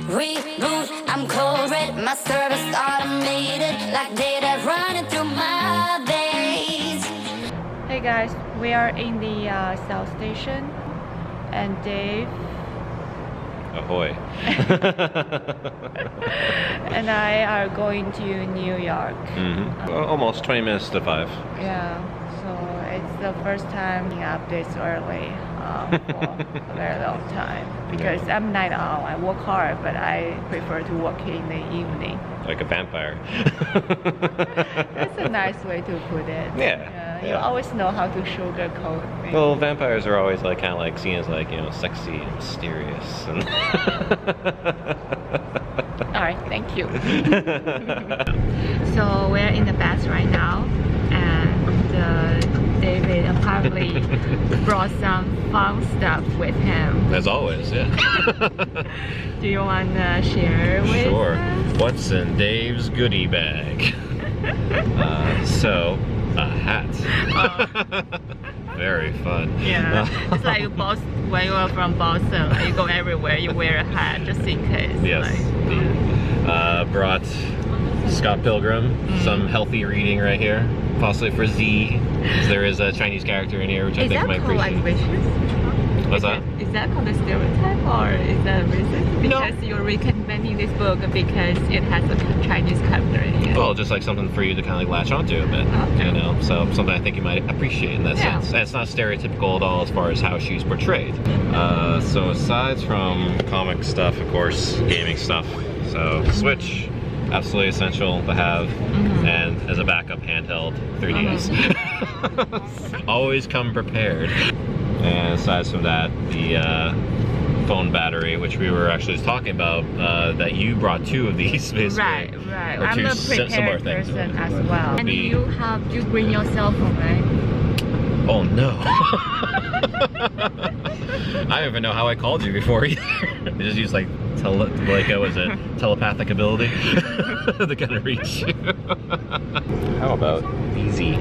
Reboot, I'm cold red, my service automated, like data running through my veins. Hey guys, we are in the South Station, and Dave. Ahoy. And I are going to New York. Almost 20 minutes to 5. Yeah, so it's the first time being up this early for a very long time. Because I'm night owl, I work hard, but I prefer to work in the evening. Like a vampire. That's a nice way to put it. Yeah. You always know how to sugarcoat things. Well, vampires are always like kind of like seen as like, you know, sexy and mysterious. And all right, thank you. So we're in the bus right now, and David apparently brought some fun stuff with him. As always, yeah. Do you want to share with Sure. us? What's in Dave's goodie bag? So, a hat. Very fun. Yeah, it's like when you are from Boston, like you go everywhere, you wear a hat just in case. Yes. Like, brought Scott Pilgrim some healthy reading right here, possibly for Z. There is a Chinese character in here, which I think you might appreciate. What's that? Is that called a stereotype, or is that a reason? Because you're recommending this book because it has a Chinese character in it. Well, just like something for you to kind of like latch onto a bit, you know. So something I think you might appreciate in that sense. And it's not stereotypical at all as far as how she's portrayed. So aside from comic stuff, of course, gaming stuff. So Switch, absolutely essential to have, and as a backup handheld, 3DS. Always come prepared. And aside from that, the phone battery, which we were actually just talking about, that you brought 2 of these, basically. Right. I'm a prepared person as well. And you bring your cell phone, right? Oh no. I don't even know how I called you before either. I just used like was it telepathic ability to kind of reach you. How about Easy?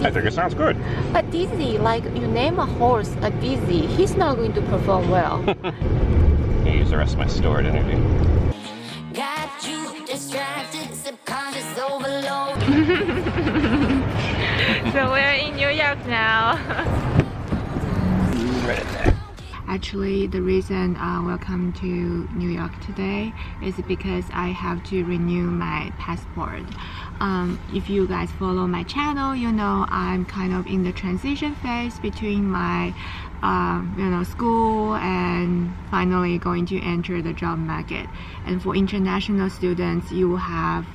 I think it sounds good. But Dizzy, like you name a horse a Dizzy, he's not going to perform well. I use the rest of my stored energy. Got you distracted, subconscious overload. So we're in New York now. Right in there. Actually, the reason we're coming to New York today is because I have to renew my passport. If you guys follow my channel, you know I'm kind of in the transition phase between my school and finally going to enter the job market. And for international students, you have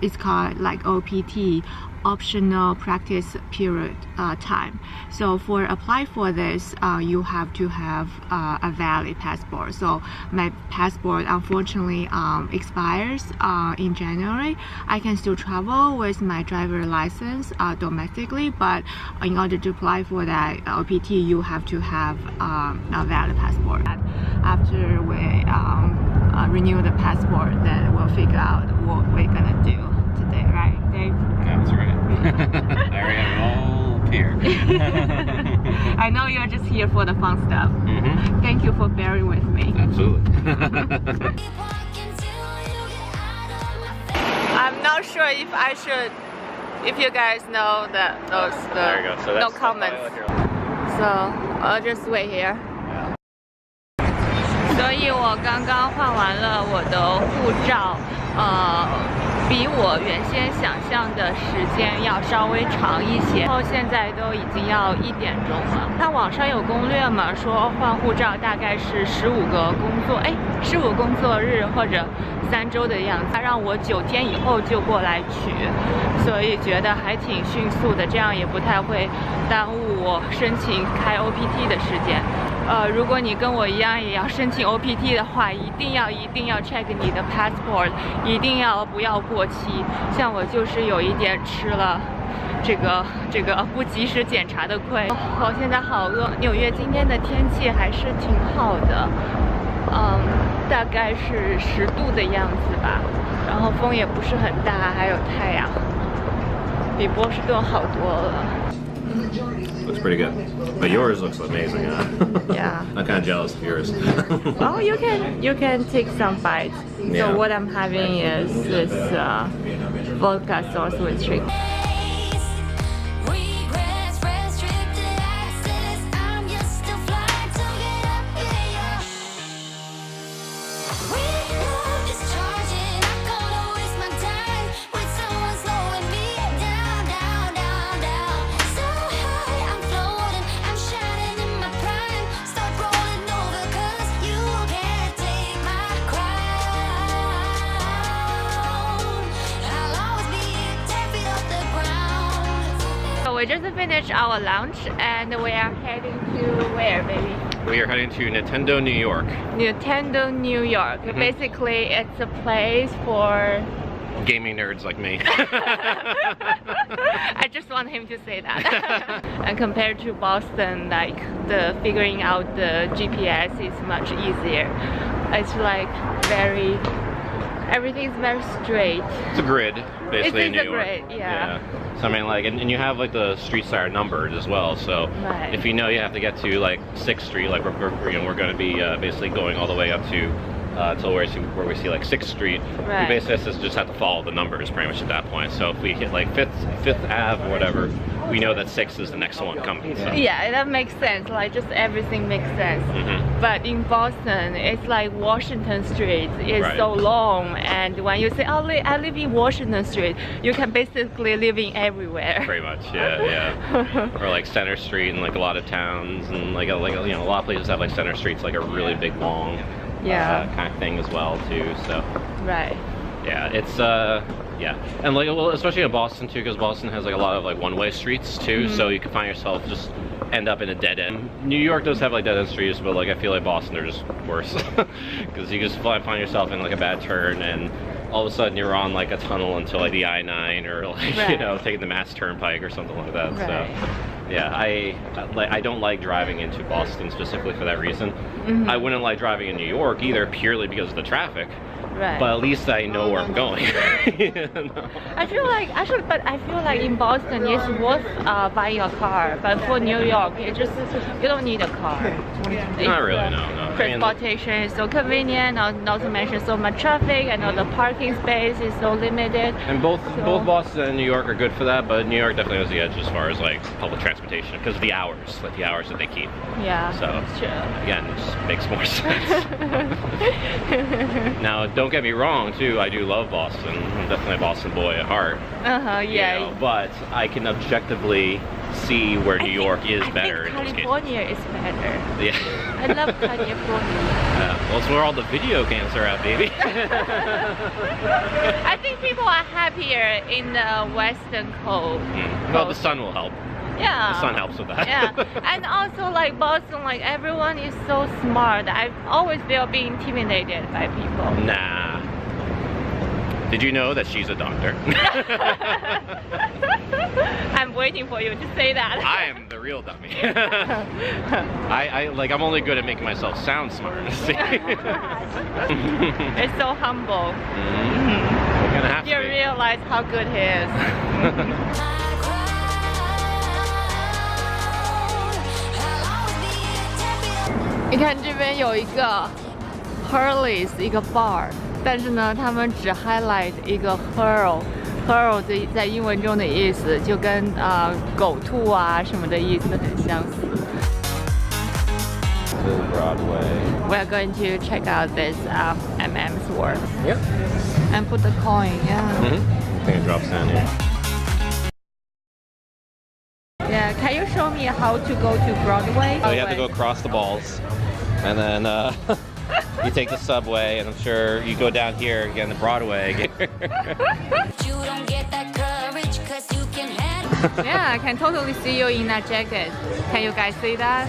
it's called like OPT, optional practice period time. So for apply for this, you have to have a valid passport. So my passport unfortunately expires in January. I can still travel with my driver license domestically, but in order to apply for that OPT, you have to have a valid passport. After we renew the passport, then we'll figure out what we're gonna do today, right, Dave? That's right. I already have it all up here. I know you're just here for the fun stuff. Thank you for bearing with me. Absolutely. I'm not sure if I should, if you guys know those There you go. So no comments. So I'll just wait here. 所以我刚刚换完了我的护照，比我原先想象的时间要稍微长一些。然后现在都已经要1点钟了。它网上有攻略嘛，说换护照大概是15个工作日或者3周的样子。他让我9天以后就过来取，所以觉得还挺迅速的，这样也不太会耽误我申请开 OPT 的时间。如果你跟我一样也要申请 OPT 的话，一定要 check 你的 passport， 一定要不要过期。像我就是有一点吃了这个不及时检查的亏。我现在好饿。纽约今天的天气还是挺好的，大概是10度的样子吧，然后风也不是很大，还有太阳，比波士顿好多了。looks pretty good. But yours looks amazing. Yeah. I'm kind of jealous of yours. Well, you can take some bites. Yeah. So what I'm having is this vodka sauce with chicken. Regrets, restricted access. I'm used to flying to get up here. With love discharging, I'm gonna waste my time with someone slowing me down, down, down, down. So high, I'm floating, I'm shining in my prime. Start rolling over, 'cause you can't take my crown. I'll always be 10 feet off the ground. So we just finished our lunch and we are heading to where, baby? We are heading to Nintendo, New York. Nintendo, New York. Basically, it's a place for. Gaming nerds like me. I just want him to say that. And compared to Boston, like the figuring out the GPS is much easier. It's like everything's very straight. It's a grid, basically, in It is New a York. grid, yeah. So I mean, like, and you have like the streets that are numbered as well. So Right. if you know you have to get to like 6th Street, like we're going to be basically going all the way up to till where we see like 6th Street. Right. We basically just have to follow the numbers pretty much at that point. So if we hit like 5th Ave or whatever, we know that 6th is the next one coming. So. Yeah, that makes sense. Like just everything makes sense. But in Boston, it's like Washington Street is Right. so long, and when you say, "Oh, I live in Washington Street," you can basically live in everywhere. Pretty much, yeah. Or like Center Street in like a lot of towns, and like a lot of places have like Center Street's like a really big long kind of thing as well too. So Right. yeah, it's yeah, and like well, especially in Boston too, because Boston has like a lot of like one-way streets too. So you can find yourself just end up in a dead end. New York does have like dead end streets, but like I feel like Boston are just worse because you just find yourself in like a bad turn and all of a sudden you're on like a tunnel until like the I-9 or like Right. taking the Mass Turnpike or something like that. Right. So yeah, I don't like driving into Boston specifically for that reason. I wouldn't like driving in New York either, purely because of the traffic. Right. But at least I know where I'm going. You know? I feel like in Boston it's worth buying a car, but for New York, you don't need a car. Not really, no. I mean, Transportation is so convenient, not to mention so much traffic, and the parking space is so limited. and both Boston and New York are good for that, but New York definitely has the edge as far as like public transportation because of the hours that they keep. Yeah. So Sure. again, it just makes more sense. Now, don't get me wrong, too. I do love Boston. I'm definitely a Boston boy at heart. Yeah. You know, but I can objectively see where New York is better in I this think case. California is better. Yeah. I love California. Well, it's where all the video games are at, baby. I think people are happier in the Western coast. Well, the sun will help. Yeah. The sun helps with that. Yeah, and also like Boston, like everyone is so smart. I always feel being intimidated by people. Nah. Did you know that she's a doctor? I'm waiting for you to say that. I am the real dummy. I'm only good at making myself sound smart. See? It's so humble. We're gonna have You to be. realize how good he is. My crown. I'll always be 10 feet off. 你看这边有一个 Hurley's 一个 bar， 但是呢，他们只 highlight 一个 hurl 在英文中的意思就跟狗兔啊什么的意思很相似。To Broadway. We're going to check out this Schwarz Yep. and put the coin. Yeah. I think it drops down here. Yeah. Can you show me how to go to Broadway? So you have to go across the balls, and then you take the subway, and I'm sure you go down here again, the Broadway. You don't get that courage 'cause you can handle. Yeah, I can totally see you in that jacket. Can you guys see that?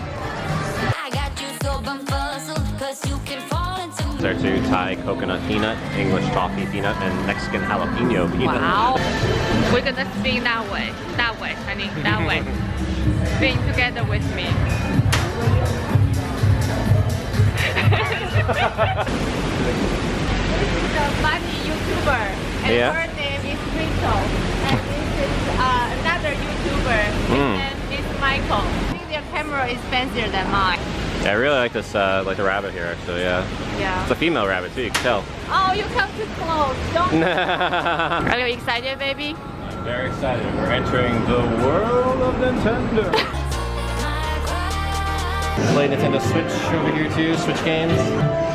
I got you so bumfuzzled 'cause you can fall into There too, Thai coconut peanut, English toffee peanut, and Mexican jalapeno peanut. Wow. We're gonna spin that way, honey, that way. Spin together with me. This is a funny YouTuber, and Yeah. her name is Rachel. And this is another YouTuber, and it's my Michael. I think their camera is fancier than mine. Yeah, I really like this, like the rabbit here actually, yeah. Yeah. It's a female rabbit too, you can tell. Oh, you come too close. Don't. Are you excited, baby? I'm very excited. We're entering the world of Nintendo. Play Nintendo Switch over here too, Switch games.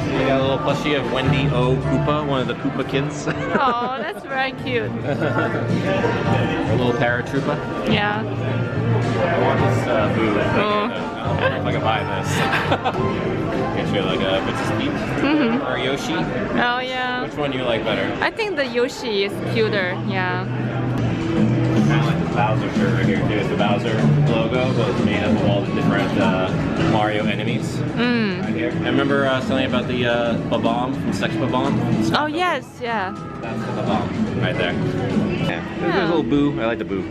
You got a little plushie of Wendy O. Koopa, one of the Koopa kids. Oh, that's very cute. A little paratrooper. Yeah. I want this boo. I don't know if I can buy this. Get you like a Princess Peach or Yoshi. Oh yeah. Which one do you like better? I think the Yoshi is cuter. Yeah. Kind of like the Bowser shirt right here too. It's the Bowser logo, but it's made up of all the different Mario enemies. Right here. I remember telling you about the Babam from Sex Babam. Oh yes, yeah. That's the Babam right there. Yeah. There's a little boo. I like the boo.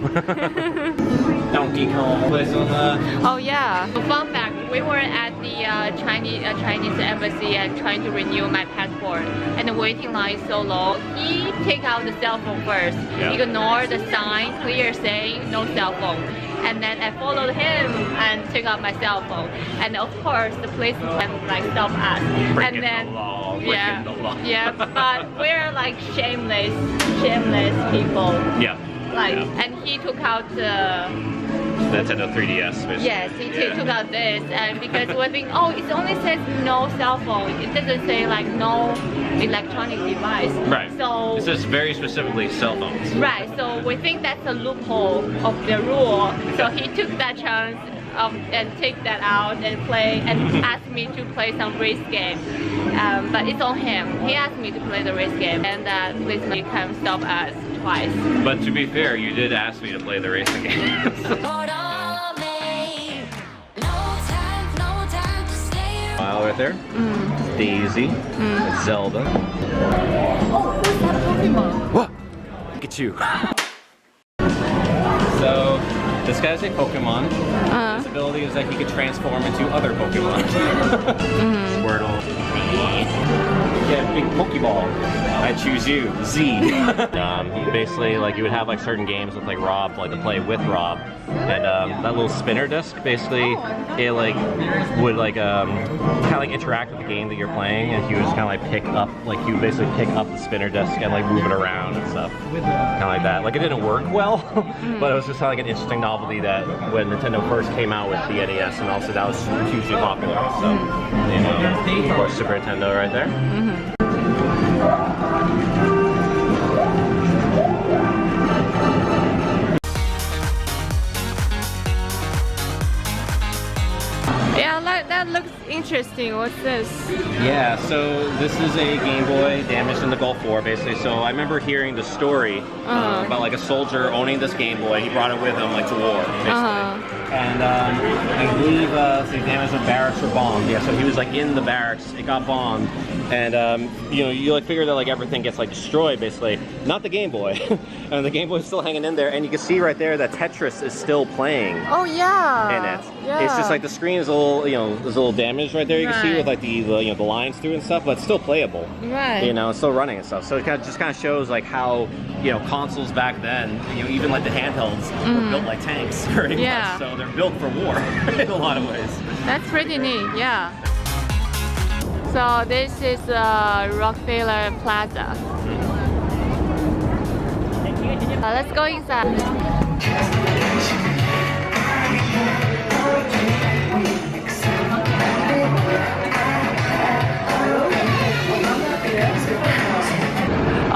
Donkey Kong place on the. Oh yeah. Fun fact: we were at the Chinese embassy and trying to renew my passport, and the waiting line is so long. He take out the cell phone first, ignore the sign clear saying no cell phone, and then I followed him and took out my cell phone, and of course the policeman like stop us, Breaking and then the law, yeah, breaking the law. yeah, but we're like shameless people. Yeah. Like, and he took out the Nintendo 3DS. Basically. yes, he took out this, and because we think, oh, it only says no cell phone. It doesn't say like no electronic device. Right. So This is very specifically cell phones. right. So we think that's a loophole of the rule. So he took that chance and take that out and play and asked me to play some race game. But it's on him. He asked me to play the race game, and that policeman can stop us twice. But to be fair, you did ask me to play the racing game. Smile right there. Daisy. Zelda. Oh, who's that Pokemon? What? Pikachu. So, this guy's a Pokemon. His ability is that he could transform into other Pokemon. Squirtle. Yeah, big Pokeball. I choose you, Z. Basically, like you would have like certain games with like Rob, like to play with Rob, and that little spinner disc, basically, it like would like kind of like interact with the game that you're playing, and he would just kind of like pick up, like you basically pick up the spinner disc and like move it around and stuff, kind of like that. Like it didn't work well, but it was just kind of like an interesting novelty that when Nintendo first came out with the NES, and also that was hugely popular. So, you know, of course, Super Nintendo right there. Yeah, like that looks interesting. What's this? Yeah, so this is a Game Boy damaged in the Gulf War, basically. So I remember hearing the story about like a soldier owning this Game Boy. He brought it with him like to war, basically. And I believe the damaged barracks were bombed. Yeah, so he was like in the barracks. It got bombed, and you know, you like figure that like everything gets like destroyed, basically. Not the Game Boy, and the Game Boy is still hanging in there. And you can see right there that Tetris is still playing. Oh yeah. In it. Yeah. It's just like the screen is a little, you know, there's a little damage right there. You can see with like the you know the lines through and stuff, but it's still playable. Right. You know, it's still running and stuff. So it just kind of shows like how, you know, consoles back then, you know, even like the handhelds were built like tanks, pretty much. So they're built for war in a lot of ways. That's pretty neat. Yeah. So this is Rockefeller Plaza. Let's go inside.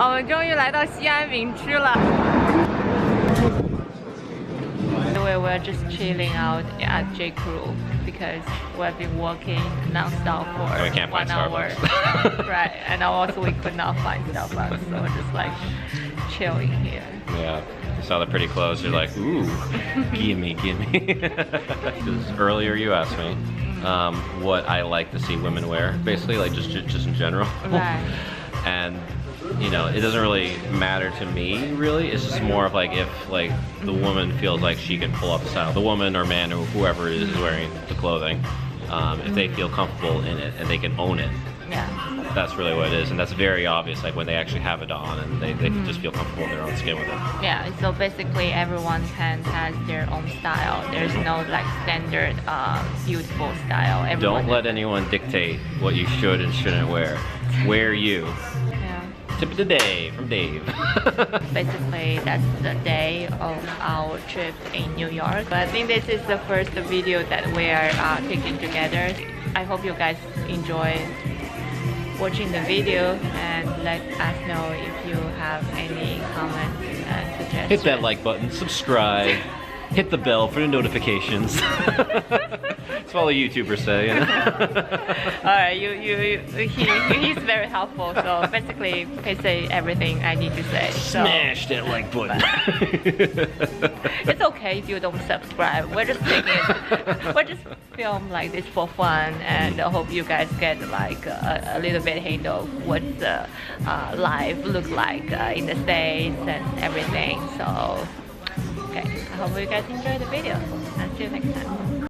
我们终于来到西安明知了。We're just chilling out at J. Crew because we've been working non-stop for we can't find 1 hour. Starbucks. Right, and also we could not find Starbucks, so we're just like chilling here. Yeah, you saw the pretty clothes. You're like, ooh, gimme, gimme. Because earlier you asked me what I like to see women wear, basically, like just in general. Right. And you know, it doesn't really matter to me, really. It's just more of like if like the woman feels like she can pull off the style, the woman or man or whoever is wearing the clothing, if they feel comfortable in it and they can own it, Yeah. That's really what it is, and that's very obvious. Like when they actually have it on, and they just feel comfortable in their own skin with it. Yeah, so basically everyone has their own style. There's no like standard beautiful style. Everyone Don't let anyone dictate what you should and shouldn't wear. Wear you. Yeah. Tip of the day from Dave. Basically, that's the day of our trip in New York. But I think this is the first video that we are taking together. I hope you guys enjoy watching the video and let us know if you have any comments and suggestions. Hit that like button, subscribe, hit the bell for the notifications. That's what all the YouTubers say. You know? Alright, he's very helpful. So basically, he say everything I need to say. So. Smash that like button. It's okay if you don't subscribe. We're just film like this for fun, and I hope you guys get like a little bit hint of what the life look like in the States and everything. So, okay, I hope you guys enjoy the video. Until next time.